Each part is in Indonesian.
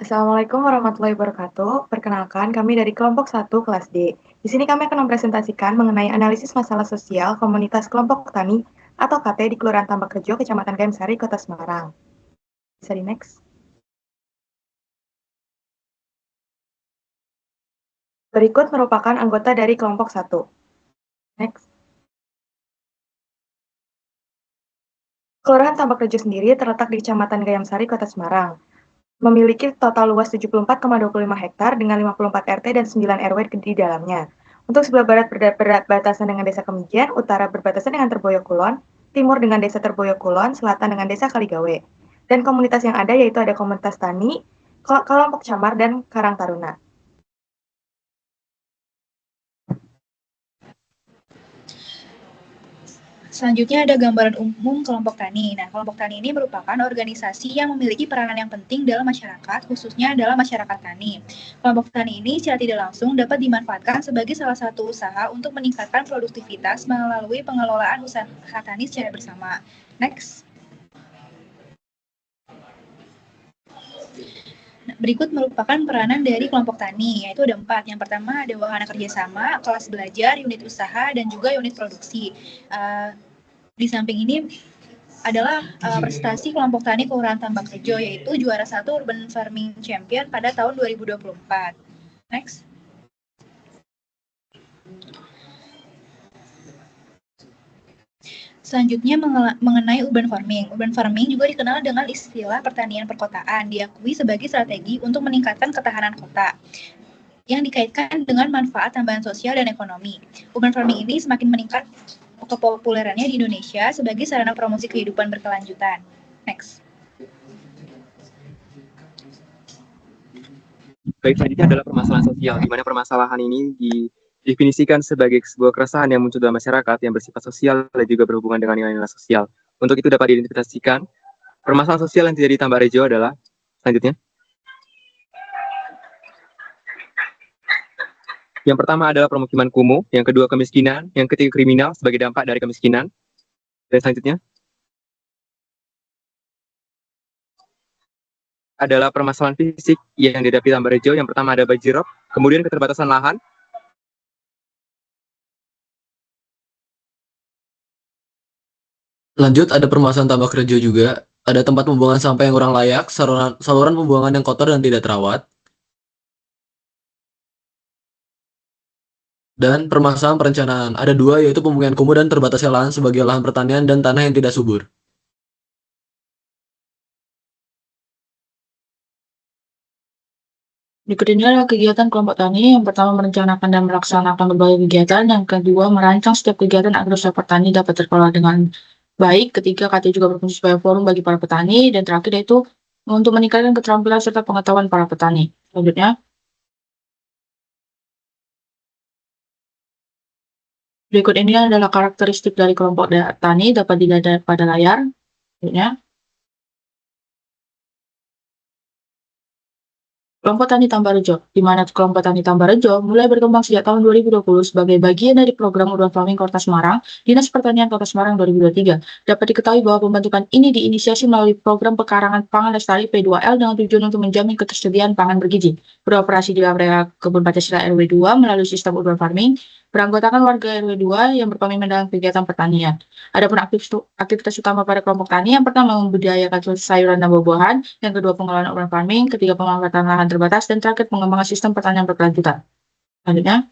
Assalamualaikum warahmatullahi wabarakatuh. Perkenalkan, kami dari kelompok 1 kelas D. Di sini kami akan mempresentasikan mengenai analisis masalah sosial komunitas kelompok tani atau KT di Kelurahan Tambakrejo, Kecamatan Gayamsari, Kota Semarang. Bisa di next. Berikut merupakan anggota dari kelompok 1. Next. Kelurahan Tambakrejo sendiri terletak di Kecamatan Gayamsari, Kota Semarang. Memiliki total luas 74,25 hektar dengan 54 RT dan 9 RW di dalamnya. Untuk sebelah barat berbatasan dengan Desa Kemijen, utara berbatasan dengan Terboyo Kulon, timur dengan Desa Terboyo Kulon, selatan dengan Desa Kaligawe. Dan komunitas yang ada yaitu ada komunitas tani, kelompok camar, dan Karang Taruna. Selanjutnya ada gambaran umum kelompok tani. Nah, kelompok tani ini merupakan organisasi yang memiliki peranan yang penting dalam masyarakat, khususnya dalam masyarakat tani. Kelompok tani ini secara tidak langsung dapat dimanfaatkan sebagai salah satu usaha untuk meningkatkan produktivitas melalui pengelolaan usaha tani secara bersama. Next. Berikut merupakan peranan dari kelompok tani, yaitu ada 4. Yang pertama ada wahana kerjasama, kelas belajar, unit usaha, dan juga unit produksi. Di samping ini adalah prestasi kelompok tani Kelurahan Tambakrejo, yaitu juara 1 Urban Farming Champion pada tahun 2024. Next. Selanjutnya mengenai urban farming. Urban farming juga dikenal dengan istilah pertanian perkotaan, diakui sebagai strategi untuk meningkatkan ketahanan kota yang dikaitkan dengan manfaat tambahan sosial dan ekonomi. Urban farming ini semakin meningkat kepopulerannya di Indonesia sebagai sarana promosi kehidupan berkelanjutan. Next. Baik, selanjutnya adalah permasalahan sosial, di mana permasalahan ini didefinisikan sebagai sebuah keresahan yang muncul dalam masyarakat yang bersifat sosial dan juga berhubungan dengan nilai-nilai sosial. Untuk itu dapat diidentifikasikan, permasalahan sosial yang terjadi di Tambakrejo adalah, selanjutnya, yang pertama adalah permukiman kumuh, yang kedua kemiskinan, yang ketiga kriminal sebagai dampak dari kemiskinan, dan selanjutnya adalah permasalahan fisik yang dihadapi Tambakrejo. Yang pertama ada banjirop, kemudian keterbatasan lahan, lanjut ada permasalahan Tambakrejo juga, ada tempat pembuangan sampah yang kurang layak, saluran pembuangan yang kotor dan tidak terawat, dan permasalahan perencanaan. Ada 2, yaitu pemukiman kumuh dan terbatasnya lahan sebagai lahan pertanian dan tanah yang tidak subur. Berikut ini adalah kegiatan kelompok tani. Yang pertama merencanakan dan melaksanakan berbagai kegiatan. Yang kedua merancang setiap kegiatan agar usaha petani dapat terkelola dengan baik. Ketiga, KT juga berfungsi sebagai forum bagi para petani. Dan terakhir yaitu untuk meningkatkan keterampilan serta pengetahuan para petani. Selanjutnya, berikut ini adalah karakteristik dari kelompok tani dapat dilihat pada layar. Selanjutnya, kelompok tani Tambakrejo, di mana kelompok tani Tambakrejo mulai berkembang sejak tahun 2020 sebagai bagian dari program Urban Farming Kota Semarang, Dinas Pertanian Kota Semarang 2023. Dapat diketahui bahwa pembentukan ini diinisiasi melalui program Pekarangan Pangan Lestari P2L dengan tujuan untuk menjamin ketersediaan pangan bergizi. Beroperasi di area Kebun Pancasila RW 2 melalui sistem Urban Farming, beranggotakan warga RW 2 yang berkomitmen dalam kegiatan pertanian. Adapun aktivitas utama pada kelompok tani, yang pertama membudidayakan sayuran dan buah-buahan, yang kedua pengelolaan urban farming, ketiga pemanfaatan lahan terbatas, dan terakhir pengembangan sistem pertanian berkelanjutan. Selanjutnya,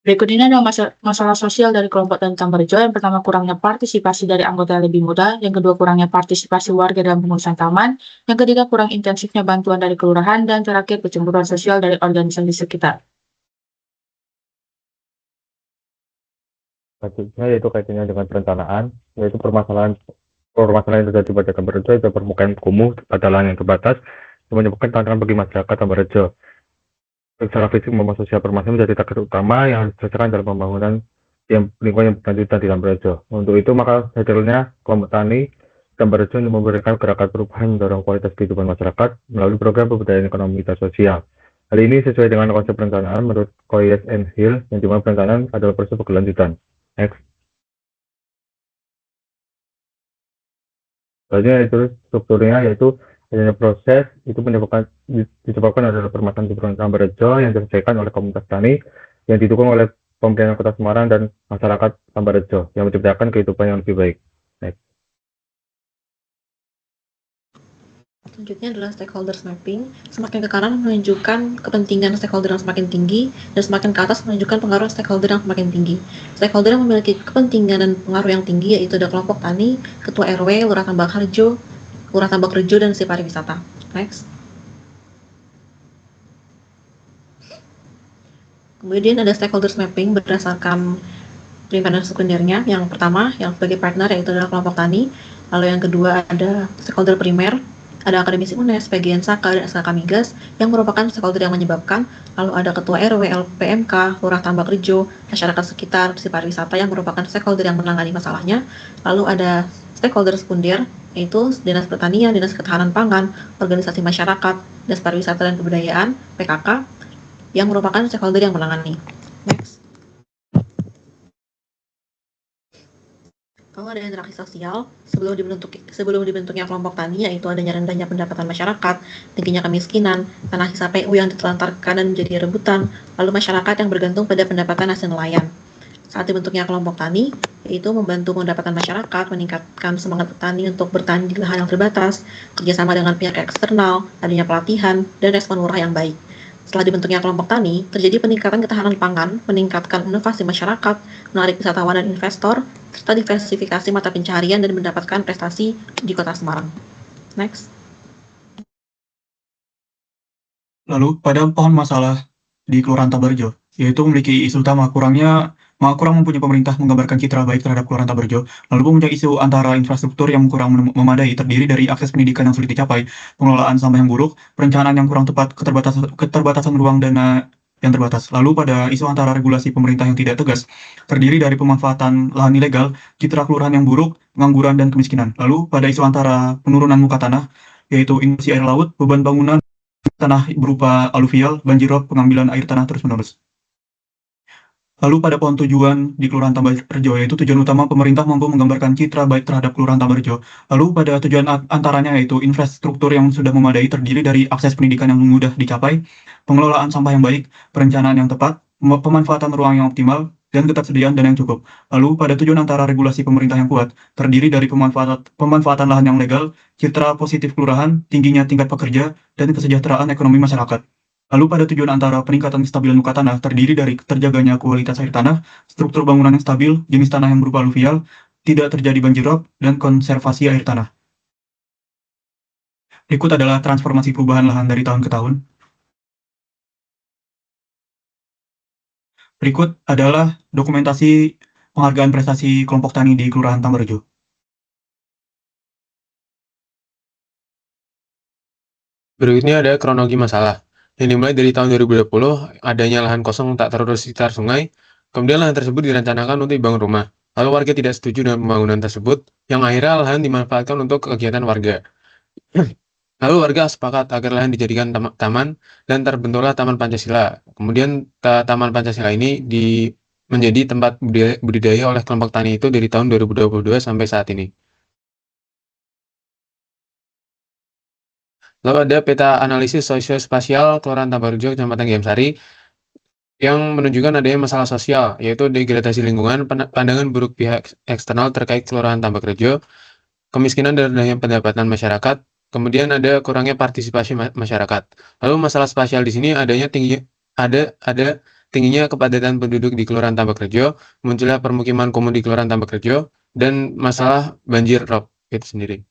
berikut ini adalah masalah sosial dari kelompok tani Tambakrejo. Yang pertama kurangnya partisipasi dari anggota yang lebih muda, yang kedua kurangnya partisipasi warga dalam pengurusan taman, yang ketiga kurang intensifnya bantuan dari kelurahan, dan terakhir kecemburuan sosial dari organisasi sekitar. Selanjutnya yaitu kaitannya dengan perencanaan, yaitu permasalahan yang terjadi pada Tambakrejo itu permukaan kumuh pada lahan yang terbatas yang menyebabkan tantangan bagi masyarakat Tambakrejo. Secara fisik maupun sosial, permasalahan menjadi target utama yang harus diselesaikan dalam pembangunan yang lingkungan yang berkelanjutan di Tambakrejo. Untuk itu maka hasilnya kelompok tani Tambakrejo memberikan gerakan perubahan mendorong kualitas kehidupan masyarakat melalui program pemberdayaan ekonomi dan sosial. Hal ini sesuai dengan konsep perencanaan menurut Coyes and Hill, yang dimana perencanaan adalah proses berkelanjutan. Next. Selanjutnya itu strukturnya yaitu adanya proses itu disebabkan adalah permasalahan di Kelurahan Tambarejo yang diselesaikan oleh komunitas tani yang didukung oleh pemerintah Kota Semarang dan masyarakat Tambarejo yang menciptakan kehidupan yang lebih baik. Selanjutnya adalah stakeholders mapping. Semakin ke kanan menunjukkan kepentingan stakeholder yang semakin tinggi, dan semakin ke atas menunjukkan pengaruh stakeholder yang semakin tinggi. Stakeholder yang memiliki kepentingan dan pengaruh yang tinggi yaitu ada kelompok tani, ketua RW, lurah Tambak Harjo, lurah Tambak Rejo, dan si pariwisata. Next. Kemudian ada stakeholders mapping berdasarkan primer dan sekundernya. Yang pertama, yang sebagai partner yaitu adalah kelompok tani. Lalu yang kedua ada stakeholder primer, ada akademisi UNES, PGN Saka, dan SKK Migas yang merupakan stakeholder yang menyebabkan. Lalu ada ketua RW, LPMK, lurah Tambak Rejo, masyarakat sekitar, si pariwisata yang merupakan stakeholder yang menangani masalahnya. Lalu ada stakeholder sekunder, yaitu Dinas Pertanian, Dinas Ketahanan Pangan, organisasi masyarakat, Dinas Pariwisata dan Kebudayaan, PKK, yang merupakan stakeholder yang menangani. Next. Kalau ada interaksi sosial, sebelum dibentuknya kelompok tani, yaitu adanya rendahnya pendapatan masyarakat, tingginya kemiskinan, tanah sisa PU yang ditelantarkan dan menjadi rebutan, lalu masyarakat yang bergantung pada pendapatan hasil nelayan. Saat dibentuknya kelompok tani, yaitu membantu pendapatan masyarakat, meningkatkan semangat petani untuk bertani di lahan yang terbatas, kerjasama dengan pihak eksternal, adanya pelatihan, dan respon lurah yang baik. Setelah dibentuknya kelompok tani, terjadi peningkatan ketahanan pangan, meningkatkan inovasi masyarakat, menarik wisatawan dan investor, serta diversifikasi mata pencaharian dan mendapatkan prestasi di Kota Semarang. Next. Lalu, pada pohon masalah di Kelurahan Tambarejo, yaitu memiliki isu utama kurang mempunyai pemerintah menggambarkan citra baik terhadap Kelurahan Tambarejo, lalu mempunyai isu antara infrastruktur yang kurang memadai, terdiri dari akses pendidikan yang sulit dicapai, pengelolaan sampah yang buruk, perencanaan yang kurang tepat, keterbatasan ruang dana yang terbatas. Lalu pada isu antara regulasi pemerintah yang tidak tegas, terdiri dari pemanfaatan lahan ilegal, citra kelurahan yang buruk, pengangguran, dan kemiskinan. Lalu pada isu antara penurunan muka tanah, yaitu invasi air laut, beban bangunan tanah berupa aluvial, banjir rob, pengambilan air tanah terus-menerus. Lalu pada pohon tujuan di Kelurahan Tambarejo, yaitu tujuan utama pemerintah mampu menggambarkan citra baik terhadap Kelurahan Tambarejo. Lalu pada tujuan antaranya yaitu infrastruktur yang sudah memadai, terdiri dari akses pendidikan yang mudah dicapai, pengelolaan sampah yang baik, perencanaan yang tepat, pemanfaatan ruang yang optimal, dan ketersediaan dana yang cukup. Lalu pada tujuan antara regulasi pemerintah yang kuat, terdiri dari pemanfaatan lahan yang legal, citra positif kelurahan, tingginya tingkat pekerja, dan kesejahteraan ekonomi masyarakat. Lalu pada tujuan antara peningkatan kestabilan muka tanah, terdiri dari terjaganya kualitas air tanah, struktur bangunan yang stabil, jenis tanah yang berupa aluvial, tidak terjadi banjir rob, dan konservasi air tanah. Berikut adalah transformasi perubahan lahan dari tahun ke tahun. Berikut adalah dokumentasi penghargaan prestasi kelompok tani di Kelurahan Tambarejo. Berikutnya ada kronologi masalah. Yang dimulai dari tahun 2020, adanya lahan kosong tak terurus di sekitar sungai, kemudian lahan tersebut direncanakan untuk dibangun rumah. Lalu warga tidak setuju dengan pembangunan tersebut, yang akhirnya lahan dimanfaatkan untuk kegiatan warga. Lalu warga sepakat agar lahan dijadikan taman, dan terbentuklah Taman Pancasila. Kemudian Taman Pancasila ini menjadi tempat budidaya oleh kelompok tani itu dari tahun 2022 sampai saat ini. Lalu ada peta analisis sosiospasial Kelurahan Tambarejo, Kecamatan Gayamsari, yang menunjukkan adanya masalah sosial, yaitu degradasi lingkungan, pandangan buruk pihak eksternal terkait Kelurahan Tambarejo, kemiskinan dan rendahnya pendapatan masyarakat, kemudian ada kurangnya partisipasi masyarakat. Lalu masalah spasial di sini adanya tingginya kepadatan penduduk di Kelurahan Tambarejo, munculnya permukiman kumuh di Kelurahan Tambarejo, dan masalah banjir rob itu sendiri.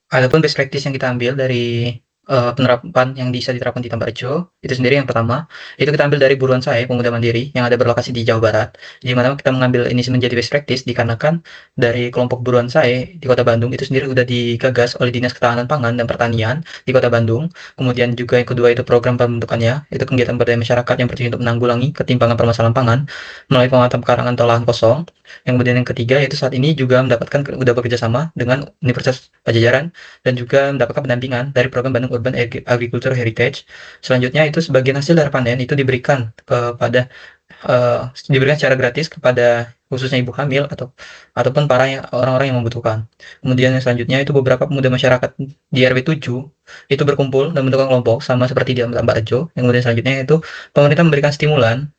Adapun best practice yang kita ambil dari penerapan yang bisa diterapkan di Tambarejo itu sendiri, yang pertama itu kita ambil dari Buruan Sae Pemuda Mandiri yang ada berlokasi di Jawa Barat, di mana kita mengambil ini menjadi best practice dikarenakan dari kelompok Buruan Sae di Kota Bandung itu sendiri sudah digagas oleh Dinas Ketahanan Pangan dan Pertanian di Kota Bandung. Kemudian juga yang kedua itu program pembentukannya itu kegiatan berdaya masyarakat yang bertujuan untuk menanggulangi ketimpangan permasalahan pangan melalui pemanfaatan pekarangan atau lahan kosong. Yang kemudian yang ketiga yaitu saat ini juga sudah bekerja sama dengan Universitas Pajajaran dan juga mendapatkan pendampingan dari program Bandung Urban Agriculture Heritage. Selanjutnya itu sebagian hasil dari panen itu diberikan secara gratis kepada khususnya ibu hamil ataupun para orang-orang yang membutuhkan. Kemudian yang selanjutnya itu beberapa pemuda masyarakat di RW 7 itu berkumpul dan membentuk kelompok sama seperti di Tambakrejo. Yang kemudian selanjutnya itu pemerintah memberikan stimulan,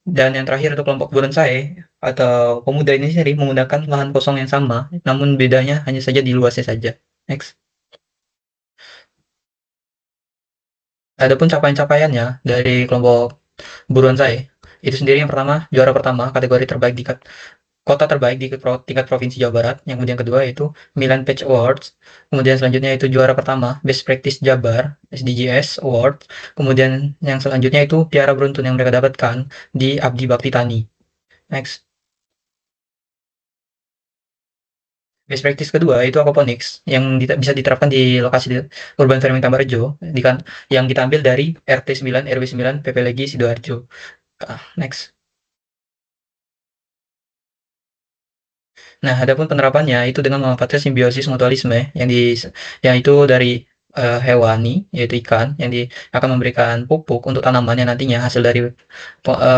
dan yang terakhir itu kelompok bonsai atau pemuda ini sendiri menggunakan lahan kosong yang sama, namun bedanya hanya saja di luasnya saja. Next. Adapun capaian-capaiannya dari kelompok buruan saya, itu sendiri yang pertama, juara pertama kategori terbaik di kota terbaik di tingkat provinsi Jawa Barat. Yang kemudian kedua itu Milan Page Awards. Kemudian selanjutnya itu juara pertama Best Practice Jabar SDGs Award. Kemudian yang selanjutnya itu piala beruntun yang mereka dapatkan di Abdi Bakti Tani. Next. Best practice kedua itu aquaponics yang bisa diterapkan di lokasi urban farming Tambakrejo yang kita ambil dari RT 9 RW 9 PP Legi Sidoarjo. Next. Nah, adapun penerapannya itu dengan memanfaatkan simbiosis mutualisme yang itu dari hewani, yaitu ikan, yang akan memberikan pupuk untuk tanaman yang nantinya hasil dari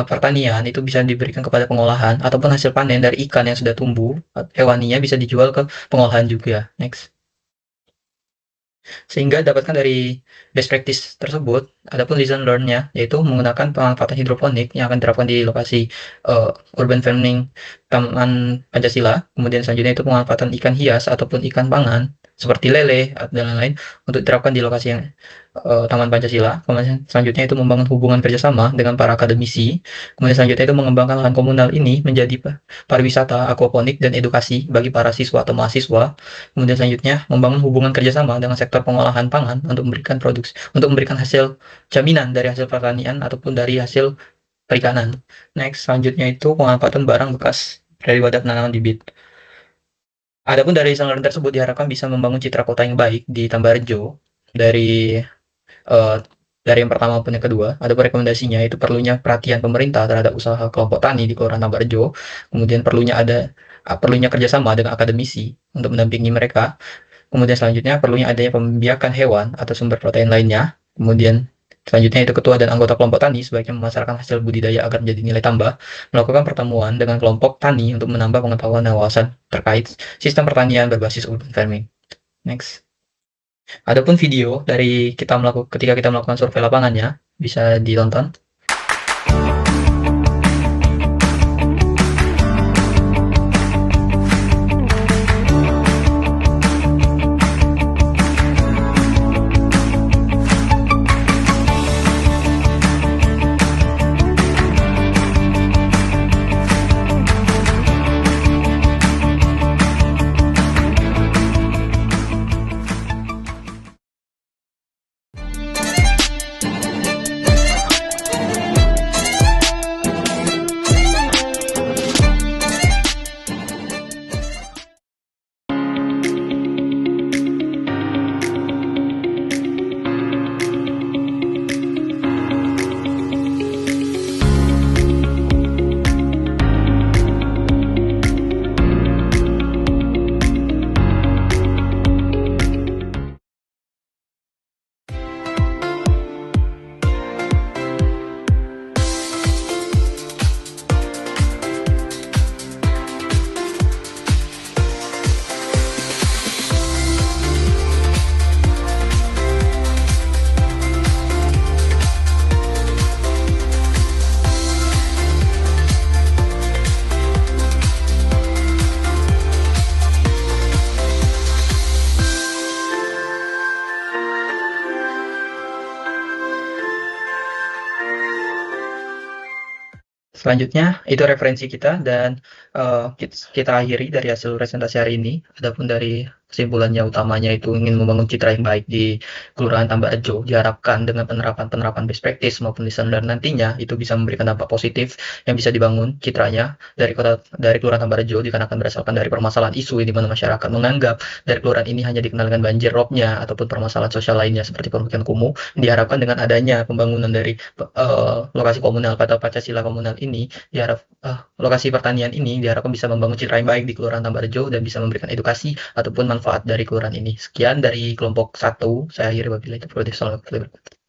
pertanian itu bisa diberikan kepada pengolahan, ataupun hasil panen dari ikan yang sudah tumbuh, hewaninya bisa dijual ke pengolahan juga. Next. Sehingga dapatkan dari best practice tersebut, adapun lesson learn-nya yaitu menggunakan pemanfaatan hidroponik yang akan diterapkan di lokasi urban farming Taman Pancasila. Kemudian selanjutnya itu pemanfaatan ikan hias ataupun ikan pangan seperti lele dan lain-lain untuk diterapkan di lokasi yang Taman Pancasila. Kemudian selanjutnya itu membangun hubungan kerjasama dengan para akademisi. Kemudian selanjutnya itu mengembangkan lahan komunal ini menjadi pariwisata, aquaponik, dan edukasi bagi para siswa atau mahasiswa. Kemudian selanjutnya membangun hubungan kerjasama dengan sektor pengolahan pangan untuk memberikan hasil jaminan dari hasil pertanian ataupun dari hasil perikanan. Next, selanjutnya itu pemanfaatan barang bekas dari wadah penanaman bibit. Adapun dari lesson tersebut diharapkan bisa membangun citra kota yang baik di Tambakrejo dari yang pertama maupun yang kedua. Ada rekomendasinya itu perlunya perhatian pemerintah terhadap usaha kelompok tani di Kelurahan Tambakrejo. Kemudian perlunya kerjasama dengan akademisi untuk mendampingi mereka. Kemudian selanjutnya perlunya adanya pembiakan hewan atau sumber protein lainnya. Kemudian selanjutnya itu ketua dan anggota kelompok tani sebaiknya memasarkan hasil budidaya agar menjadi nilai tambah, melakukan pertemuan dengan kelompok tani untuk menambah pengetahuan dan wawasan terkait sistem pertanian berbasis urban farming. Next. Adapun video dari ketika kita melakukan survei lapangannya bisa ditonton. Selanjutnya itu referensi kita, dan kita akhiri dari hasil presentasi hari ini. Adapun dari kesimpulannya utamanya itu ingin membangun citra yang baik di Kelurahan Tambakrejo. Diharapkan dengan penerapan best practice maupun lesson learn nantinya itu bisa memberikan dampak positif yang bisa dibangun citranya dari Kelurahan Tambakrejo, dikarenakan berdasarkan dari permasalahan isu di mana masyarakat menganggap dari kelurahan ini hanya dikenal dengan banjir roobnya ataupun permasalahan sosial lainnya seperti pemukiman kumuh. Diharapkan dengan adanya pembangunan dari lokasi komunal pada Pancasila komunal ini, lokasi pertanian ini diharapkan bisa membangun citra yang baik di Kelurahan Tambakrejo dan bisa memberikan edukasi ataupun manfaat dari kelurahan ini. Sekian dari kelompok 1, saya akhiri wabillahi taufiq wal hidayah.